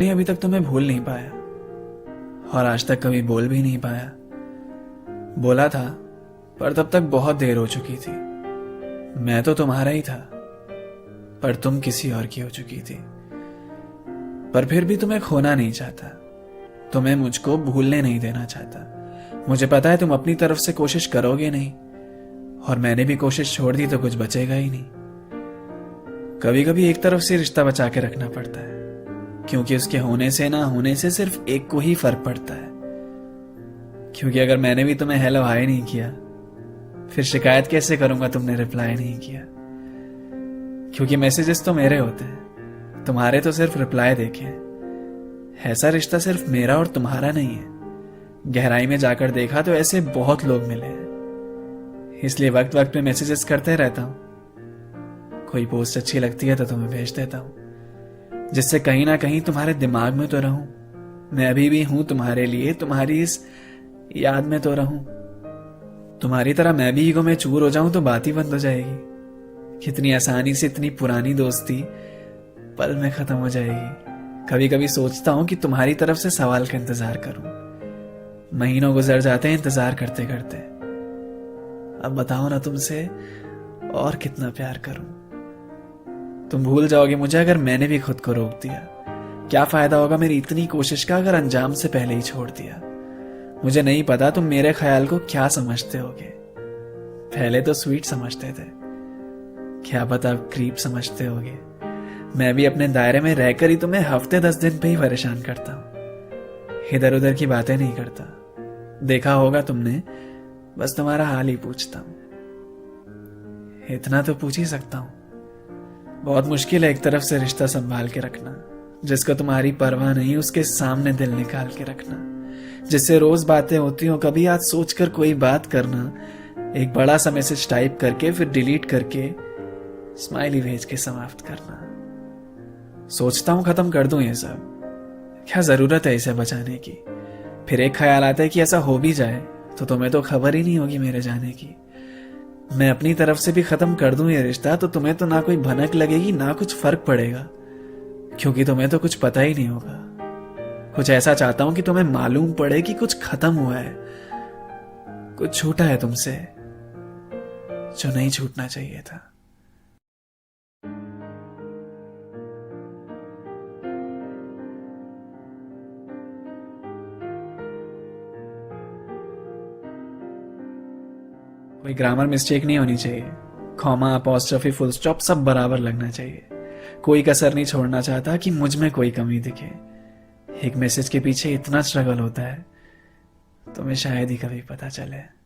नहीं, अभी तक तो मैं भूल नहीं पाया और आज तक कभी बोल भी नहीं पाया। बोला था पर तब तक बहुत देर हो चुकी थी। मैं तो तुम्हारा ही था पर तुम किसी और की हो चुकी थी। पर फिर भी तुम्हें खोना नहीं चाहता, तुम्हें मुझको भूलने नहीं देना चाहता। मुझे पता है तुम अपनी तरफ से कोशिश करोगे नहीं और मैंने भी कोशिश छोड़ दी तो कुछ बचेगा ही नहीं। कभी कभी एक तरफ से रिश्ता बचा के रखना पड़ता है क्योंकि उसके होने से ना होने से सिर्फ एक को ही फर्क पड़ता है। क्योंकि अगर मैंने भी तुम्हें हेलो हाय नहीं किया फिर शिकायत कैसे करूंगा तुमने रिप्लाई नहीं किया। क्योंकि मैसेजेस तो मेरे होते हैं, तुम्हारे तो सिर्फ रिप्लाई देखे। ऐसा रिश्ता सिर्फ मेरा और तुम्हारा नहीं है। गहराई में जाकर देखा तो ऐसे बहुत लोग मिले हैं, इसलिए वक्त वक्त पे मैसेजेस करते रहता हूं। कोई पोस्ट अच्छी लगती है तो तुम्हें भेज देता हूं, जिससे कहीं ना कहीं तुम्हारे दिमाग में तो रहूं। मैं अभी भी हूं तुम्हारे लिए, तुम्हारी इस याद में तो रहूं। तुम्हारी तरह मैं भी ईगो में चूर हो जाऊं तो बात ही बंद हो जाएगी। कितनी आसानी से इतनी पुरानी दोस्ती पल में खत्म हो जाएगी। कभी कभी सोचता हूं कि तुम्हारी तरफ से सवाल का इंतजार करूं। महीनों गुजर जाते हैं इंतजार करते करते। अब बताओ ना तुमसे और कितना प्यार करूं। तुम भूल जाओगे मुझे अगर मैंने भी खुद को रोक दिया। क्या फायदा होगा मेरी इतनी कोशिश का अगर अंजाम से पहले ही छोड़ दिया। मुझे नहीं पता तुम मेरे ख्याल को क्या समझते होगे। पहले तो स्वीट समझते थे, क्या पता अब क्रीप समझते होगे। मैं भी अपने दायरे में रहकर ही तुम्हें हफ्ते 10 दिन पे ही परेशान करता हूं। इधर उधर की बातें नहीं करता। देखा होगा तुमने, बस तुम्हारा हाल ही पूछता हूं। इतना तो पूछ ही सकता हूं। बहुत मुश्किल है एक तरफ से रिश्ता संभाल के रखना, जिसको तुम्हारी परवाह नहीं उसके सामने दिल निकाल के रखना। जिससे रोज बातें होती हो, कभी आज सोचकर कोई बात करना, एक बड़ा सा मैसेज टाइप करके फिर डिलीट करके स्माइली भेज के समाप्त करना। सोचता हूं खत्म कर दूं ये सब, क्या जरूरत है इसे बचाने की। फिर एक ख्याल आता है कि ऐसा हो भी जाए तो तुम्हें तो खबर ही नहीं होगी मेरे जाने की। मैं अपनी तरफ से भी खत्म कर दूं ये रिश्ता तो तुम्हें तो ना कोई भनक लगेगी ना कुछ फर्क पड़ेगा, क्योंकि तुम्हें तो कुछ पता ही नहीं होगा। कुछ ऐसा चाहता हूं कि तुम्हें मालूम पड़े कि कुछ खत्म हुआ है, कुछ छूटा है तुमसे जो नहीं छूटना चाहिए था। कोई ग्रामर मिस्टेक नहीं होनी चाहिए। कॉमा, अपॉस्ट्रोफी, फुल स्टॉप सब बराबर लगना चाहिए। कोई कसर नहीं छोड़ना चाहता कि मुझ में कोई कमी दिखे। एक मैसेज के पीछे इतना स्ट्रगल होता है तुम्हें शायद ही कभी पता चले।